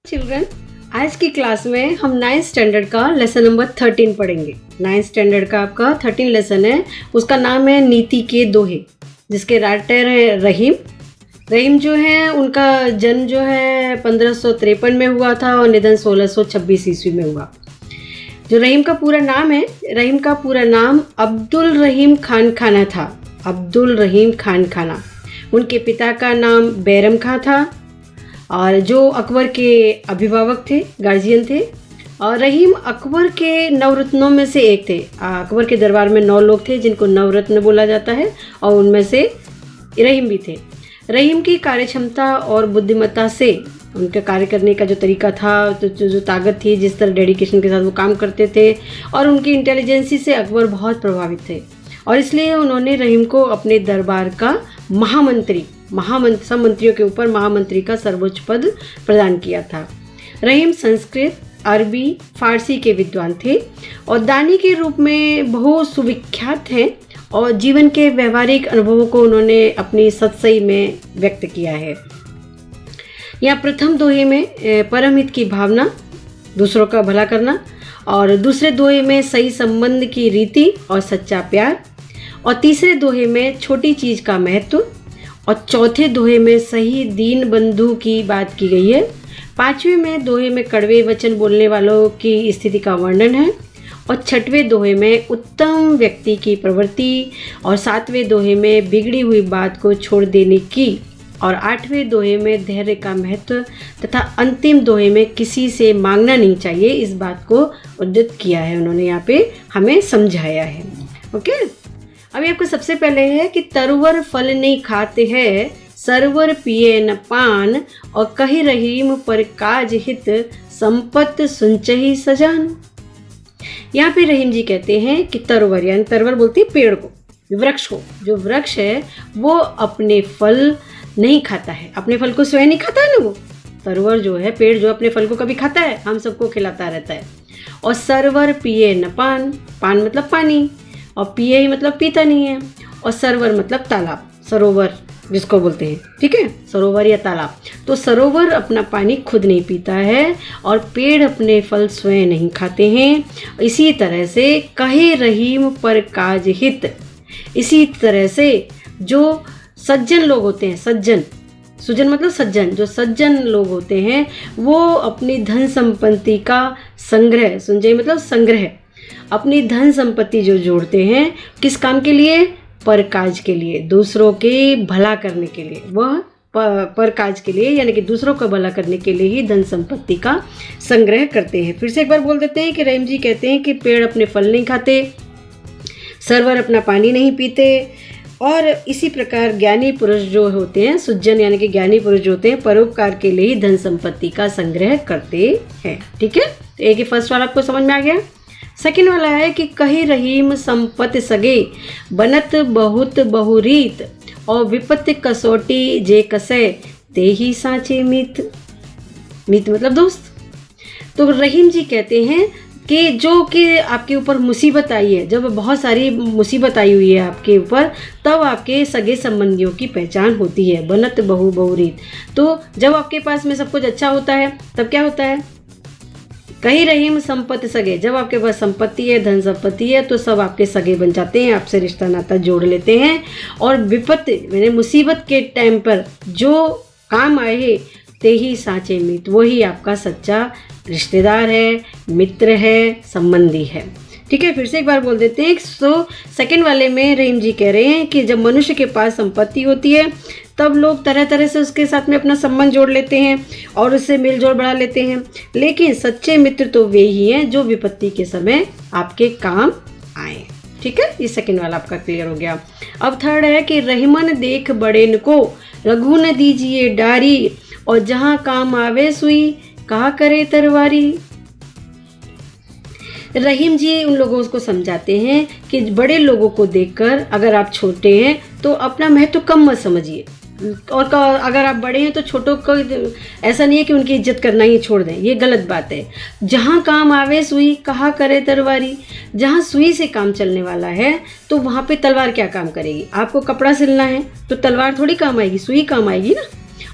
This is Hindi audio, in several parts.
चिल्ड्रन, आज की क्लास में हम 9th स्टैंडर्ड का लेसन नंबर 13 पढ़ेंगे। 9th स्टैंडर्ड का आपका 13 लेसन है, उसका नाम है नीति के दोहे, जिसके राइटर है रहीम। रहीम जो है उनका जन्म जो है 1553 में हुआ था और निधन 1626 ईस्वी में हुआ। जो रहीम का पूरा नाम है, रहीम का पूरा नाम अब्दुल रहीम खान खाना था। अब्दुल रहीम खान खाना। उनके पिता का नाम बैरम खां था और जो अकबर के अभिभावक थे, गार्जियन थे। और रहीम अकबर के नवरत्नों में से एक थे। अकबर के दरबार में 9 लोग थे जिनको नवरत्न बोला जाता है और उनमें से रहीम भी थे। रहीम की कार्यक्षमता और बुद्धिमत्ता से, उनके कार्य करने का जो तरीका था, तो जो ताकत थी, जिस तरह डेडिकेशन के साथ वो काम करते थे और उनकी इंटेलिजेंसी से अकबर बहुत प्रभावित थे और इसलिए उन्होंने रहीम को अपने दरबार का सब मंत्रियों के ऊपर महामंत्री का सर्वोच्च पद प्रदान किया था। रहीम संस्कृत, अरबी, फारसी के विद्वान थे और दानी के रूप में बहुत सुविख्यात हैं और जीवन के व्यवहारिक अनुभवों को उन्होंने अपनी सतसई में व्यक्त किया है। यहाँ प्रथम दोहे में परम हित की भावना, दूसरों का भला करना, और दूसरे दोहे में सही संबंध की रीति और सच्चा प्यार, और तीसरे दोहे में छोटी चीज़ का महत्व, और चौथे दोहे में सही दीन बंधु की बात की गई है। 5वें में दोहे में कड़वे वचन बोलने वालों की स्थिति का वर्णन है और 6वें दोहे में उत्तम व्यक्ति की प्रवृत्ति, और 7वें दोहे में बिगड़ी हुई बात को छोड़ देने की, और 8वें दोहे में धैर्य का महत्व, तथा अंतिम दोहे में किसी से मांगना नहीं चाहिए, इस बात को उद्धृत किया है। उन्होंने यहाँ पे हमें समझाया है। ओके, अभी आपको सबसे पहले है कि तरवर फल नहीं खाते हैं, सरवर पिए न पान, और कही रहीम पर काज हित, संपत सुनचही सजान। यहाँ पे रहीम जी कहते हैं कि तरवर, यानी तरवर बोलती है पेड़ को, वृक्ष को। जो वृक्ष है वो अपने फल नहीं खाता है, अपने फल को स्वयं नहीं खाता है ना। वो तरवर जो है, पेड़ जो अपने फल को कभी खाता है, हम सबको खिलाता रहता है। और सरवर पिए न पान, पान मतलब पानी, और पिए ही मतलब पीता नहीं है। और सरवर मतलब तालाब, सरोवर जिसको बोलते हैं, ठीक है, सरोवर या तालाब। तो सरोवर अपना पानी खुद नहीं पीता है और पेड़ अपने फल स्वयं नहीं खाते हैं। इसी तरह से कहे रहीम पर काज हित, इसी तरह से जो सज्जन लोग होते हैं, सुजन मतलब सज्जन, जो सज्जन लोग होते हैं वो अपनी धन संपत्ति का संग्रह, सुनजय मतलब संग्रह, अपनी धन संपत्ति जो जोड़ते हैं, किस काम के लिए? पर काज के लिए, दूसरों के भला करने के लिए। वह पर काज के लिए, यानी कि दूसरों का भला करने के लिए ही धन संपत्ति का संग्रह करते हैं। फिर से एक बार बोल देते हैं कि रहीम जी कहते हैं कि पेड़ अपने फल नहीं खाते, सरवर अपना पानी नहीं पीते, और इसी प्रकार ज्ञानी पुरुष जो होते हैं, सुज्जन यानी कि ज्ञानी पुरुष जो होते हैं, परोपकार के लिए ही धन संपत्ति का संग्रह करते हैं। ठीक है, तो एक ही फर्स्ट वाला आपको समझ में आ गया। सेकंड वाला है कि कही रहीम संपत्ति सगे, बनत बहुत बहुरीत, और विपत्ति कसौटी जे कसे, ते ही सांचे मित। मित मतलब दोस्त। तो रहीम जी कहते हैं कि जो कि आपके ऊपर मुसीबत आई है, जब बहुत सारी मुसीबत आई हुई है आपके ऊपर, तब आपके सगे संबंधियों की पहचान होती है। बनत बहुरीत, तो जब आपके पास में सब कुछ अच्छा होता है तब क्या होता है? कही रहीम संपत्ति सगे, जब आपके पास संपत्ति है, धन संपत्ति है, तो सब आपके सगे बन जाते हैं, आपसे रिश्ता नाता जोड़ लेते हैं। और विपत्ति मैंने मुसीबत के टाइम पर जो काम आए, ते ही सांचे मित, वही आपका सच्चा रिश्तेदार है, मित्र है, संबंधी है। ठीक है, फिर से एक बार बोल देते हैं। तो सेकंड वाले में रहीम जी कह रहे हैं कि जब मनुष्य के पास संपत्ति होती है तब लोग तरह तरह से उसके साथ में अपना संबंध जोड़ लेते हैं और उससे मेल जोल बढ़ा लेते हैं, लेकिन सच्चे मित्र तो वे ही हैं जो विपत्ति के समय आपके काम आए। ठीक है, ये सेकंड वाला आपका क्लियर हो गया। अब थर्ड है कि रहीमन देख बड़ेन को, रघु न दीजिए डारी, और जहाँ काम आवे सुई, कहा करे तरवारी। रहीम जी उन लोगों को समझाते हैं कि बड़े लोगों को देखकर अगर आप छोटे हैं तो अपना महत्व कम मत समझिए, और अगर आप बड़े हैं तो छोटों को ऐसा नहीं है कि उनकी इज्जत करना ही छोड़ दें, ये गलत बात है। जहाँ काम आवे सुई, कहा करे तरवारी। जहाँ सुई से काम चलने वाला है तो वहाँ पे तलवार क्या काम करेगी? आपको कपड़ा सिलना है तो तलवार थोड़ी काम आएगी, सुई काम आएगी ना।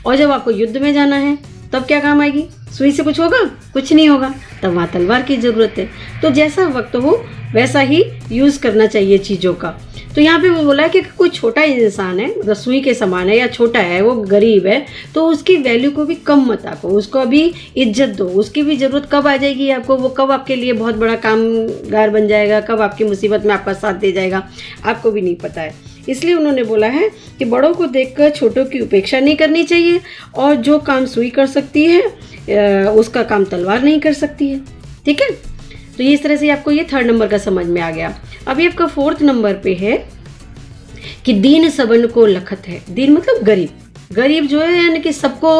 और जब आपको युद्ध में जाना है तब क्या काम आएगी? सुई से कुछ होगा? कुछ नहीं होगा, तब वहाँ तलवार की ज़रूरत है। तो जैसा वक्त हो वैसा ही यूज़ करना चाहिए चीज़ों का। तो यहाँ पे वो बोला है कि कोई छोटा इंसान है, मतलब सुई के समान है या छोटा है, वो गरीब है, तो उसकी वैल्यू को भी कम मत आको, उसको अभी इज्जत दो। उसकी भी ज़रूरत कब आ जाएगी आपको, वो कब आपके लिए बहुत बड़ा कामगार बन जाएगा, कब आपकी मुसीबत में आपका साथ दे जाएगा, आपको भी नहीं पता है। इसलिए उन्होंने बोला है कि बड़ों को देखकर छोटों की उपेक्षा नहीं करनी चाहिए, और जो काम सुई कर सकती है उसका काम तलवार नहीं कर सकती है। ठीक है, तो इस तरह से आपको ये 3rd नंबर का समझ में आ गया। अभी आपका 4th नंबर पे है कि दीन सबन को लखत है। दीन मतलब गरीब, गरीब जो है यानी कि सबको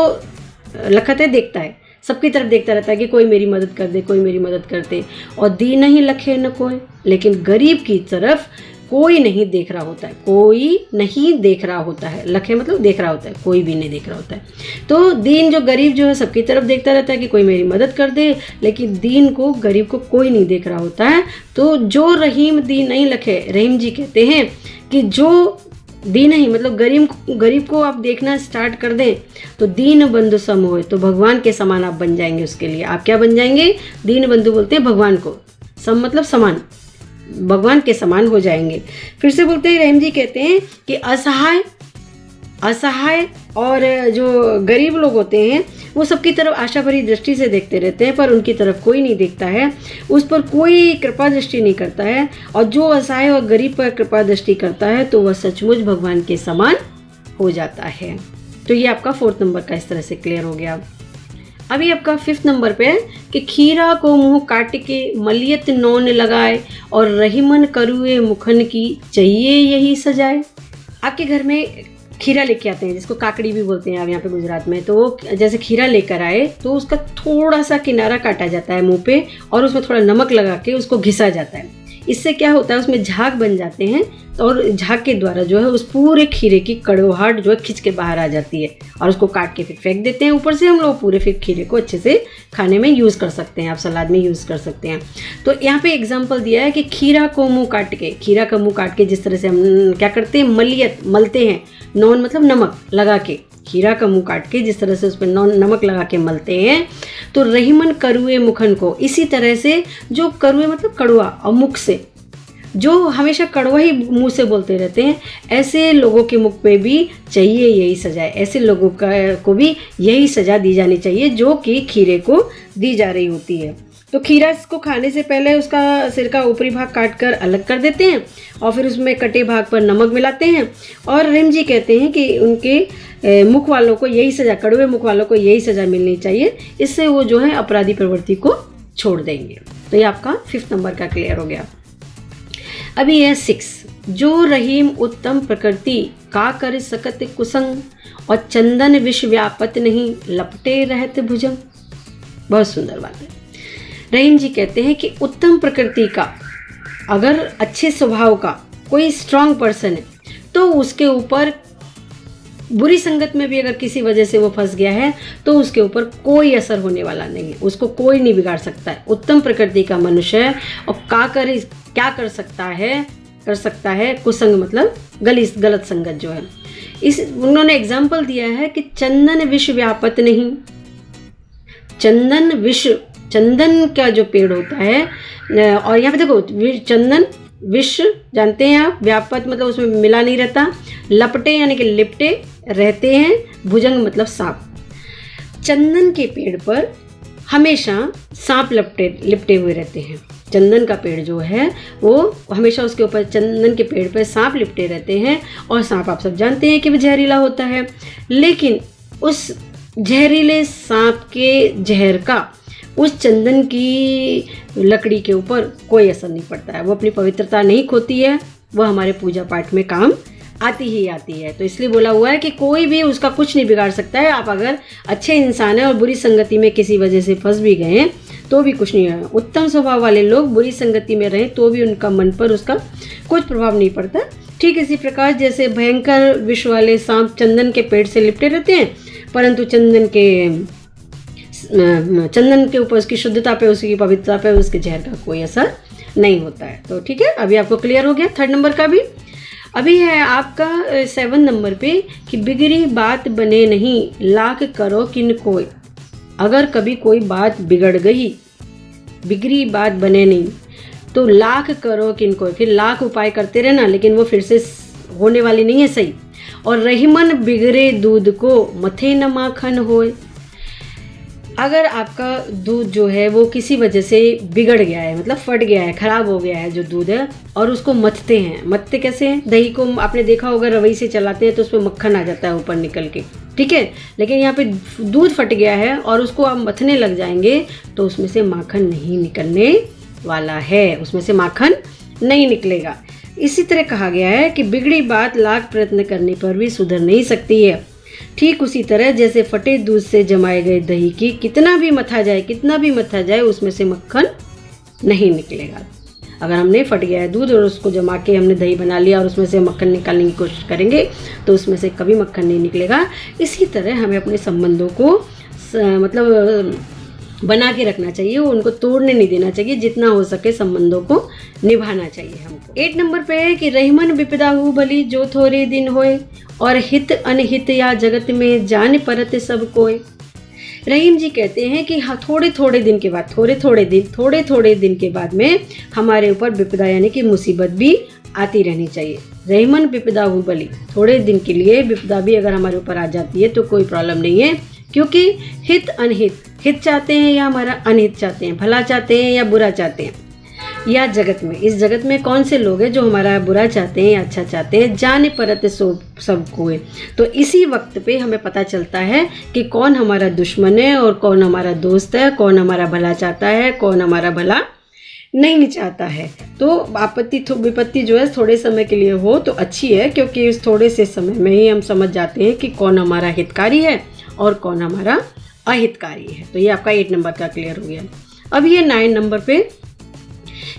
लखत है, देखता है, सबकी तरफ देखता रहता है कि कोई मेरी मदद कर दे, कोई मेरी मदद कर दे। और दीन ही लखे न कोई, लेकिन गरीब की तरफ कोई नहीं देख रहा होता है, कोई नहीं देख रहा होता है। लखे मतलब देख रहा होता है, कोई भी नहीं देख रहा होता है। तो दीन जो गरीब जो है सबकी तरफ देखता रहता है कि कोई मेरी मदद कर दे, लेकिन दीन को, गरीब को कोई नहीं देख रहा होता है। तो जो रहीम दीन नहीं लखे, रहीम जी कहते हैं कि जो दीन ही मतलब गरीब को आप देखना स्टार्ट कर दें तो दीन बंधु सम होए, तो भगवान के समान आप बन जाएंगे। उसके लिए आप क्या बन जाएंगे? दीन बंधु बोलते हैं भगवान को, सम मतलब समान, भगवान के समान हो जाएंगे। फिर से बोलते हैं, रहीम जी कहते हैं कि असहाय और जो गरीब लोग होते हैं वो सबकी तरफ आशा भरी दृष्टि से देखते रहते हैं, पर उनकी तरफ कोई नहीं देखता है, उस पर कोई कृपा दृष्टि नहीं करता है। और जो असहाय और गरीब पर कृपा दृष्टि करता है तो वह सचमुच भगवान के समान हो जाता है। तो ये आपका 4th नंबर का इस तरह से क्लियर हो गया। अभी आपका 5th नंबर पे है कि खीरा को मुंह काट के मलियत नौन लगाए, और रहीमन करुए मुखन की चाहिए यही सजाए। आपके घर में खीरा लेके आते हैं, जिसको काकड़ी भी बोलते हैं आप यहाँ पे गुजरात में। तो वो जैसे खीरा लेकर आए तो उसका थोड़ा सा किनारा काटा जाता है मुंह पे, और उसमें थोड़ा नमक लगा के उसको घिसा जाता है। इससे क्या होता है, उसमें झाग बन जाते हैं, और झाग के द्वारा जो है उस पूरे खीरे की कड़वाहट जो है खिंच के बाहर आ जाती है, और उसको काट के फिर फेंक देते हैं। ऊपर से हम लोग पूरे फिर खीरे को अच्छे से खाने में यूज़ कर सकते हैं, आप सलाद में यूज़ कर सकते हैं। तो यहाँ पे एग्जाम्पल दिया है कि खीरा को मुँह काट के, खीरा का मुँह काट के जिस तरह से हम क्या करते हैं, मलते हैं, नौन मतलब नमक लगा के, खीरा का मुंह काट के जिस तरह से उस पर नमक लगा के मलते हैं, तो रहीमन करुए मुखन को इसी तरह से, जो करुए मतलब कड़वा, और मुख से जो हमेशा कड़वा ही मुंह से बोलते रहते हैं, ऐसे लोगों के मुख पे भी चाहिए यही सजा। ऐसे लोगों को भी यही सजा दी जानी चाहिए जो कि खीरे को दी जा रही होती है। तो खीरा को खाने से पहले उसका सिर का ऊपरी भाग काट कर अलग कर देते हैं, और फिर उसमें कटे भाग पर नमक मिलाते हैं। और रहीम जी कहते हैं कि उनके मुख वालों को यही सज़ा, कड़वे मुख वालों को यही सज़ा मिलनी चाहिए, इससे वो जो है अपराधी प्रवृत्ति को छोड़ देंगे। तो ये आपका 5th नंबर का क्लियर हो गया। अभी है 6, जो रहीम उत्तम प्रकृति का कर सकत कुसंग, और चंदन विष व्यापत नहीं लपटे रहत भुजंग। बहुत सुंदर बात है। रहीम जी कहते हैं कि उत्तम प्रकृति का, अगर अच्छे स्वभाव का कोई स्ट्रांग पर्सन है, तो उसके ऊपर बुरी संगत में भी अगर किसी वजह से वो फंस गया है तो उसके ऊपर कोई असर होने वाला नहीं है, उसको कोई नहीं बिगाड़ सकता है। उत्तम प्रकृति का मनुष्य है, और क्या कर सकता है कुसंग मतलब गलत संगत जो है। उन्होंने एग्जाम्पल दिया है कि चंदन विष व्यापत नहीं। चंदन का जो पेड़ होता है, और यहाँ पे देखो चंदन विष जानते हैं आप, व्यापत मतलब उसमें मिला नहीं रहता, लपटे यानी कि लिपटे रहते हैं, भुजंग मतलब सांप। चंदन के पेड़ पर हमेशा सांप लिपटे हुए रहते हैं। चंदन का पेड़ जो है वो हमेशा उसके ऊपर, चंदन के पेड़ पर सांप लिपटे रहते हैं, और सांप आप सब जानते हैं कि वो जहरीला होता है, लेकिन उस जहरीले सांप के जहर का उस चंदन की लकड़ी के ऊपर कोई असर नहीं पड़ता है। वो अपनी पवित्रता नहीं खोती है, वो हमारे पूजा पाठ में काम आती है। तो इसलिए बोला हुआ है कि कोई भी उसका कुछ नहीं बिगाड़ सकता है। आप अगर अच्छे इंसान हैं और बुरी संगति में किसी वजह से फंस भी गए हैं तो भी कुछ नहीं है। उत्तम स्वभाव वाले लोग बुरी संगति में रहें तो भी उनका मन पर उसका कुछ प्रभाव नहीं पड़ता। ठीक इसी प्रकार जैसे भयंकर विष वाले सांप चंदन के पेड़ से लिपटे रहते हैं, परंतु चंदन के ऊपर उसकी शुद्धता पे, उसकी पवित्रता पे उसके जहर का कोई असर नहीं होता है। तो ठीक है, अभी आपको क्लियर हो गया 3rd नंबर का भी। अभी है आपका 7 नंबर पे कि बिगड़ी बात बने नहीं, लाख करो किन कोई। अगर कभी कोई बात बिगड़ गई, बिगड़ी बात बने नहीं, तो लाख करो किनको, फिर लाख उपाय करते रहना, लेकिन वो फिर से होने वाली नहीं है सही। और रहीमन बिगड़े दूध को मथे न माखन होए। अगर आपका दूध जो है वो किसी वजह से बिगड़ गया है, मतलब फट गया है, ख़राब हो गया है जो दूध है, और उसको मथते हैं, मथते कैसे हैं? दही को आपने देखा होगा रवई से चलाते हैं तो उसमें मक्खन आ जाता है ऊपर निकल के, ठीक है। लेकिन यहाँ पे दूध फट गया है और उसको आप मथने लग जाएंगे तो उसमें से माखन नहीं निकलने वाला है, उसमें से माखन नहीं निकलेगा। इसी तरह कहा गया है कि बिगड़ी बात लाख प्रयत्न करने पर भी सुधर नहीं सकती है। ठीक उसी तरह जैसे फटे दूध से जमाए गए दही की कितना भी मथा जाए उसमें से मक्खन नहीं निकलेगा। अगर हमने फट गया है दूध और उसको जमा के हमने दही बना लिया और उसमें से मक्खन निकालने की कोशिश करेंगे तो उसमें से कभी मक्खन नहीं निकलेगा। इसी तरह हमें अपने संबंधों को मतलब बना के रखना चाहिए, उनको तोड़ने नहीं देना चाहिए, जितना हो सके संबंधों को निभाना चाहिए हमको। 8 नंबर पे है कि रहीमन विपदा हु भली जो थोड़े दिन होए, और हित अनहित या जगत में जान परत सब कोय। रहीम जी कहते हैं कि हाँ, थोड़े थोड़े दिन के बाद में हमारे ऊपर विपदा यानी कि मुसीबत भी आती रहनी चाहिए। रहीमन विपदा हु भली, थोड़े दिन के लिए विपदा भी अगर हमारे ऊपर आ जाती है तो कोई प्रॉब्लम नहीं है, क्योंकि हित अनहित, हित चाहते हैं या हमारा अनहित चाहते हैं, भला चाहते हैं या बुरा चाहते हैं, या जगत में, इस जगत में कौन से लोग हैं जो हमारा बुरा चाहते हैं या अच्छा चाहते हैं, जाने परत सब कोई। तो इसी वक्त पे हमें पता चलता है कि कौन हमारा दुश्मन है और कौन हमारा दोस्त है, कौन हमारा भला चाहता है, कौन हमारा भला नहीं चाहता है। तो आपत्ति विपत्ति जो है थोड़े समय के लिए हो तो अच्छी है, क्योंकि इस थोड़े से समय में ही हम समझ जाते हैं कि कौन हमारा हितकारी है और कौन हमारा अहितकारी है। तो ये आपका 8 नंबर का क्लियर हो गया। अब ये 9 नंबर पे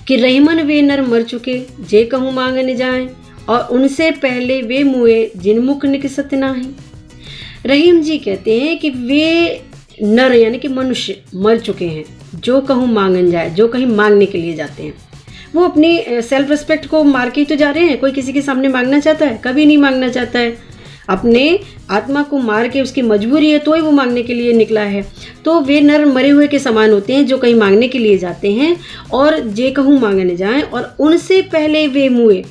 कि रहीमन वे नर मर चुके जे कहूँ मांगने जाए, और उनसे पहले वे मुए जिन मुख निकसत नाही। रहीम जी कहते हैं कि वे नर यानी कि मनुष्य मर चुके हैं जो कहूँ मांगन जाए, जो कहीं मांगने के लिए जाते हैं, वो अपनी सेल्फ रिस्पेक्ट को मार के तो जा रहे हैं। कोई किसी के सामने मांगना चाहता है? कभी नहीं मांगना चाहता है। अपने आत्मा को मार के, उसकी मजबूरी है तो ही वो मांगने के लिए निकला है। तो वे नर मरे हुए के समान होते हैं जो कहीं मांगने के लिए जाते हैं, और जे कहूँ मांगने जाएं, और उनसे पहले वे मुए,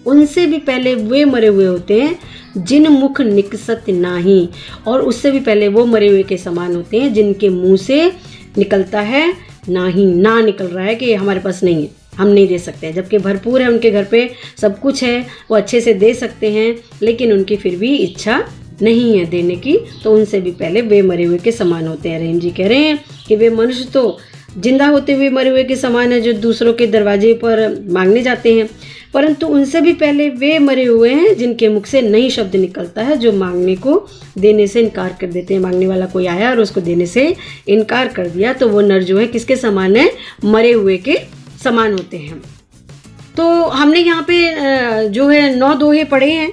उनसे भी पहले वे मरे हुए होते हैं जिन मुख निकसत नाही, और उससे भी पहले वो मरे हुए के समान होते हैं जिनके मुंह से निकलता है नाही, ना निकल रहा है कि हमारे पास नहीं है, हम नहीं दे सकते, जबकि भरपूर है, उनके घर पे सब कुछ है, वो अच्छे से दे सकते हैं, लेकिन उनकी फिर भी इच्छा नहीं है देने की। तो उनसे भी पहले वे मरे हुए के समान होते हैं। रहीम जी कह रहे हैं कि वे मनुष्य तो जिंदा होते हुए मरे हुए के समान है जो दूसरों के दरवाजे पर मांगने जाते हैं, परंतु उनसे भी पहले वे मरे हुए हैं जिनके मुख से नहीं शब्द निकलता है, जो मांगने को देने से इनकार कर देते हैं। मांगने वाला कोई आया और उसको देने से इनकार कर दिया तो वो नर जो है किसके समान है? मरे हुए के समान होते हैं। तो हमने यहाँ पे जो है 9 दोहे पढ़े हैं।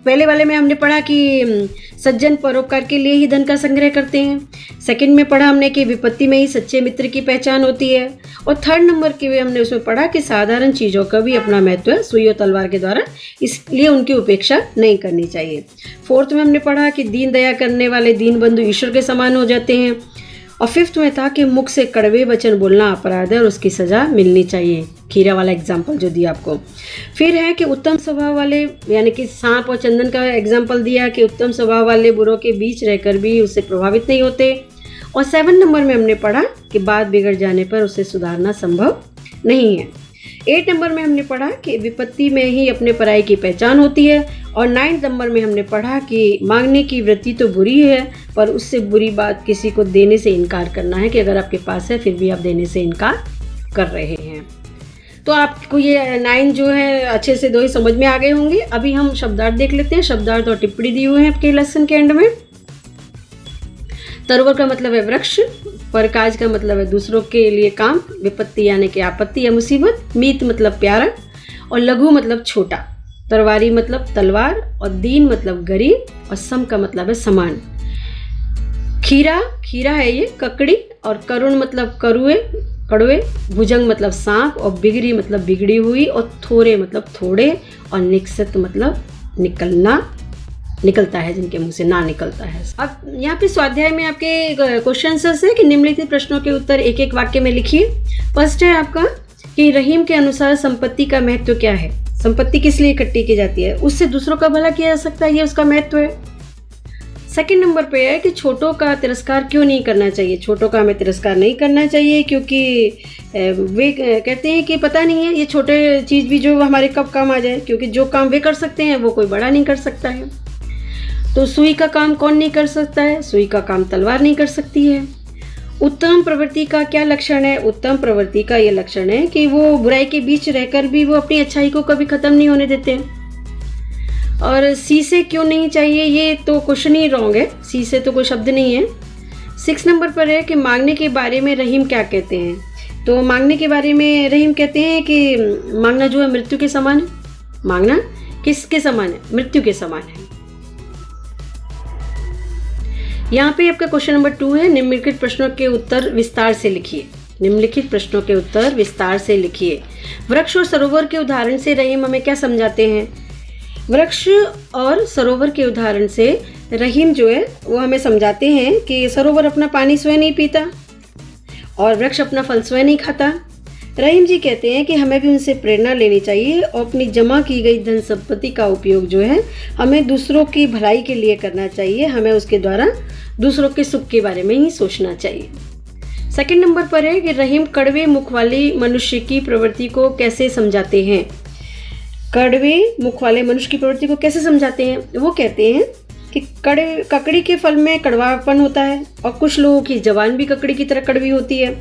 पहले वाले में हमने पढ़ा कि सज्जन परोपकार के लिए ही धन का संग्रह करते हैं। सेकंड में पढ़ा हमने कि विपत्ति में ही सच्चे मित्र की पहचान होती है। और 3rd नंबर के में हमने उसमें पढ़ा कि साधारण चीज़ों का भी अपना महत्व है सुई और तलवार के द्वारा, इसलिए उनकी उपेक्षा नहीं करनी चाहिए। 4th में हमने पढ़ा कि दीन दया करने वाले दीन बंधु ईश्वर के समान हो जाते हैं। और 5th में था कि मुख से कड़वे वचन बोलना अपराध है और उसकी सज़ा मिलनी चाहिए। खीरा वाला एग्जाम्पल जो दिया आपको। फिर है कि उत्तम स्वभाव वाले, यानी कि सांप और चंदन का एग्जाम्पल दिया कि उत्तम स्वभाव वाले बुरों के बीच रहकर भी उससे प्रभावित नहीं होते। और 7 नंबर में हमने पढ़ा कि बात बिगड़ जाने पर उसे सुधारना संभव नहीं है। 8 नंबर में हमने पढ़ा कि विपत्ति में ही अपने पराई की पहचान होती है। और 9 नंबर में हमने पढ़ा कि मांगने की वृत्ति तो बुरी है, पर उससे बुरी बात किसी को देने से इनकार करना है, कि अगर आपके पास है फिर भी आप देने से इनकार कर रहे हैं। तो आपको ये 9 जो है अच्छे से दोहे समझ में आ गए होंगे। अभी हम शब्दार्थ देख लेते हैं। शब्दार्थ और टिप्पणी दी हुए हैं आपके लेसन के एंड में। तरोवर का मतलब है वृक्ष, परकाज का मतलब है दूसरों के लिए काम, विपत्ति यानी कि आपत्ति या मुसीबत, मीत मतलब प्यारा, और लघु मतलब छोटा, तरवारी मतलब तलवार, और दीन मतलब गरीब, और सम का मतलब है समान। खीरा, खीरा है ये ककड़ी, और करुण मतलब कड़वे, भुजंग मतलब सांप, और बिगड़ी मतलब बिगड़ी हुई, और थोड़े मतलब थोड़े, और निकसत मतलब निकलना निकलता है, जिनके मुंह से ना निकलता है। अब यहाँ पे स्वाध्याय में आपके क्वेश्चन आंसर्स है कि निम्नलिखित प्रश्नों के उत्तर एक एक वाक्य में लिखिए। फर्स्ट है आपका कि रहीम के अनुसार संपत्ति का महत्व क्या है। संपत्ति किस लिए इकट्ठी की जाती है? उससे दूसरों का भला किया जा सकता है, ये उसका महत्व है। सेकंड नंबर पे है कि छोटों का तिरस्कार क्यों नहीं करना चाहिए। छोटों का हमें तिरस्कार नहीं करना चाहिए क्योंकि वे कहते हैं कि पता नहीं है ये छोटे चीज़ भी जो हमारे कब काम आ जाए, क्योंकि जो काम वे कर सकते हैं वो कोई बड़ा नहीं कर सकता है। तो सुई का काम कौन नहीं कर सकता है? सुई का काम तलवार नहीं कर सकती है। उत्तम प्रवृत्ति का क्या लक्षण है? उत्तम प्रवृत्ति का ये लक्षण है कि वो बुराई के बीच रहकर भी वो अपनी अच्छाई को कभी ख़त्म नहीं होने देते हैं। और सी से क्यों नहीं चाहिए, ये तो क्वेश्चन ही रॉन्ग है, सी से तो कोई शब्द नहीं है। 6 नंबर पर है कि मांगने के बारे में रहीम क्या कहते हैं। तो मांगने के बारे में रहीम कहते हैं कि मांगना जो है मृत्यु के समान है। मांगना किसके समान है? मृत्यु के समान है। यहाँ पे आपका क्वेश्चन नंबर 2 है, निम्नलिखित प्रश्नों के उत्तर विस्तार से लिखिए। निम्नलिखित प्रश्नों के उत्तर विस्तार से लिखिए। वृक्ष और सरोवर के उदाहरण से रहीम हमें क्या समझाते हैं? वृक्ष और सरोवर के उदाहरण से रहीम जो है वो हमें समझाते हैं कि सरोवर अपना पानी स्वयं नहीं पीता और वृक्ष अपना फल स्वयं नहीं खाता। रहीम जी कहते हैं कि हमें भी उनसे प्रेरणा लेनी चाहिए और अपनी जमा की गई धन संपत्ति का उपयोग जो है हमें दूसरों की भलाई के लिए करना चाहिए। हमें उसके द्वारा दूसरों के सुख के बारे में ही सोचना चाहिए। सेकंड नंबर पर है कि रहीम कड़वे मुख वाली मनुष्य की प्रवृत्ति को कैसे समझाते हैं। कड़वे मुख वाले मनुष्य की प्रवृत्ति को कैसे समझाते हैं? वो कहते हैं कि ककड़ी के फल में कड़वापन होता है और कुछ लोगों की जबान भी ककड़ी की तरह कड़वी होती है।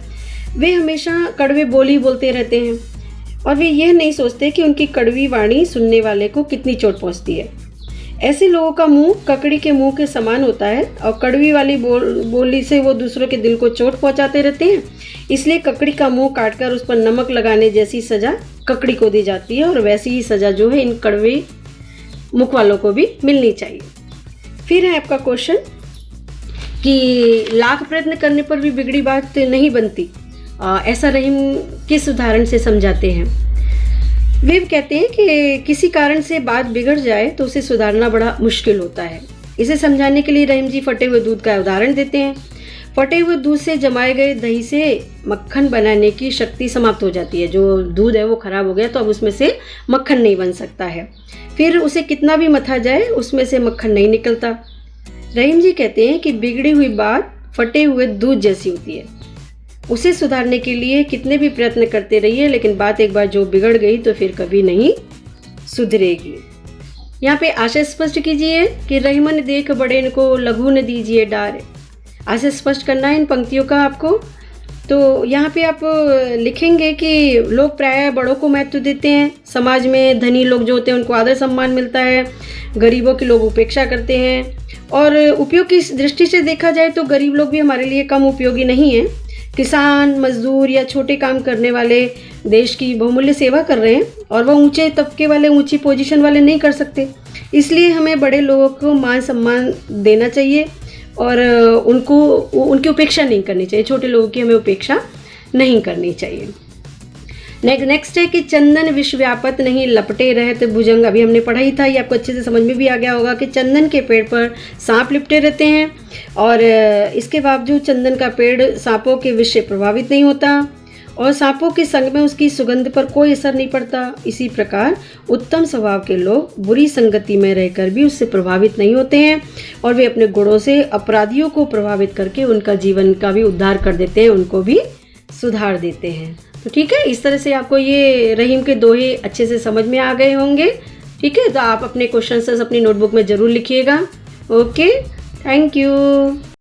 वे हमेशा कड़वे बोली बोलते रहते हैं और वे यह नहीं सोचते कि उनकी कड़वी वाणी सुनने वाले को कितनी चोट पहुंचती है। ऐसे लोगों का मुंह ककड़ी के मुंह के समान होता है और कड़वी वाली बोली से वो दूसरों के दिल को चोट पहुंचाते रहते हैं। इसलिए ककड़ी का मुंह काटकर उस पर नमक लगाने जैसी सज़ा ककड़ी को दी जाती है और वैसी ही सज़ा जो है इन कड़वे मुख वालों को भी मिलनी चाहिए। फिर है आपका क्वेश्चन कि लाख प्रयत्न करने पर भी बिगड़ी बात नहीं बनती। ऐसा रहीम किस उदाहरण से समझाते हैं? वे कहते हैं कि किसी कारण से बात बिगड़ जाए तो उसे सुधारना बड़ा मुश्किल होता है। इसे समझाने के लिए रहीम जी फटे हुए दूध का उदाहरण देते हैं। फटे हुए दूध से जमाए गए दही से मक्खन बनाने की शक्ति समाप्त हो जाती है। जो दूध है वो खराब हो गया तो अब उसमें से मक्खन नहीं बन सकता है। फिर उसे कितना भी मथा जाए उसमें से मक्खन नहीं निकलता। रहीम जी कहते हैं कि बिगड़ी हुई बात फटे हुए दूध जैसी होती है। उसे सुधारने के लिए कितने भी प्रयत्न करते रहिए लेकिन बात एक बार जो बिगड़ गई तो फिर कभी नहीं सुधरेगी। यहाँ पे आशय स्पष्ट कीजिए कि रहीमन देख बड़े को लघु न दीजिए डार। आशय स्पष्ट करना है इन पंक्तियों का आपको। तो यहाँ पे आप लिखेंगे कि लोग प्रायः बड़ों को महत्व देते हैं। समाज में धनी लोग जो होते हैं उनको आदर सम्मान मिलता है, गरीबों की लोग उपेक्षा करते हैं। और उपयोग की दृष्टि से देखा जाए तो गरीब लोग भी हमारे लिए कम उपयोगी नहीं हैं। किसान, मजदूर या छोटे काम करने वाले देश की बहुमूल्य सेवा कर रहे हैं और वह ऊंचे तबके वाले, ऊंची पोजीशन वाले नहीं कर सकते। इसलिए हमें बड़े लोगों को मान सम्मान देना चाहिए और उनकी उपेक्षा नहीं करनी चाहिए। छोटे लोगों की हमें उपेक्षा नहीं करनी चाहिए। नेक्स्ट है कि चंदन विश्व व्यापत नहीं लपटे रहत भुजंग। अभी हमने पढ़ा ही था, ये आपको अच्छे से समझ में भी आ गया होगा कि चंदन के पेड़ पर सांप लिपटे रहते हैं और इसके बावजूद चंदन का पेड़ सांपों के विष से प्रभावित नहीं होता और सांपों के संग में उसकी सुगंध पर कोई असर नहीं पड़ता। इसी प्रकार उत्तम स्वभाव के लोग बुरी संगति में रहकर भी उससे प्रभावित नहीं होते हैं और वे अपने गुणों से अपराधियों को प्रभावित करके उनका जीवन का भी उद्धार कर देते हैं, उनको भी सुधार देते हैं। तो ठीक है, इस तरह से आपको ये रहीम के दोहे अच्छे से समझ में आ गए होंगे। ठीक है, तो आप अपने क्वेश्चन अपनी नोटबुक में ज़रूर लिखिएगा। Okay, thank you.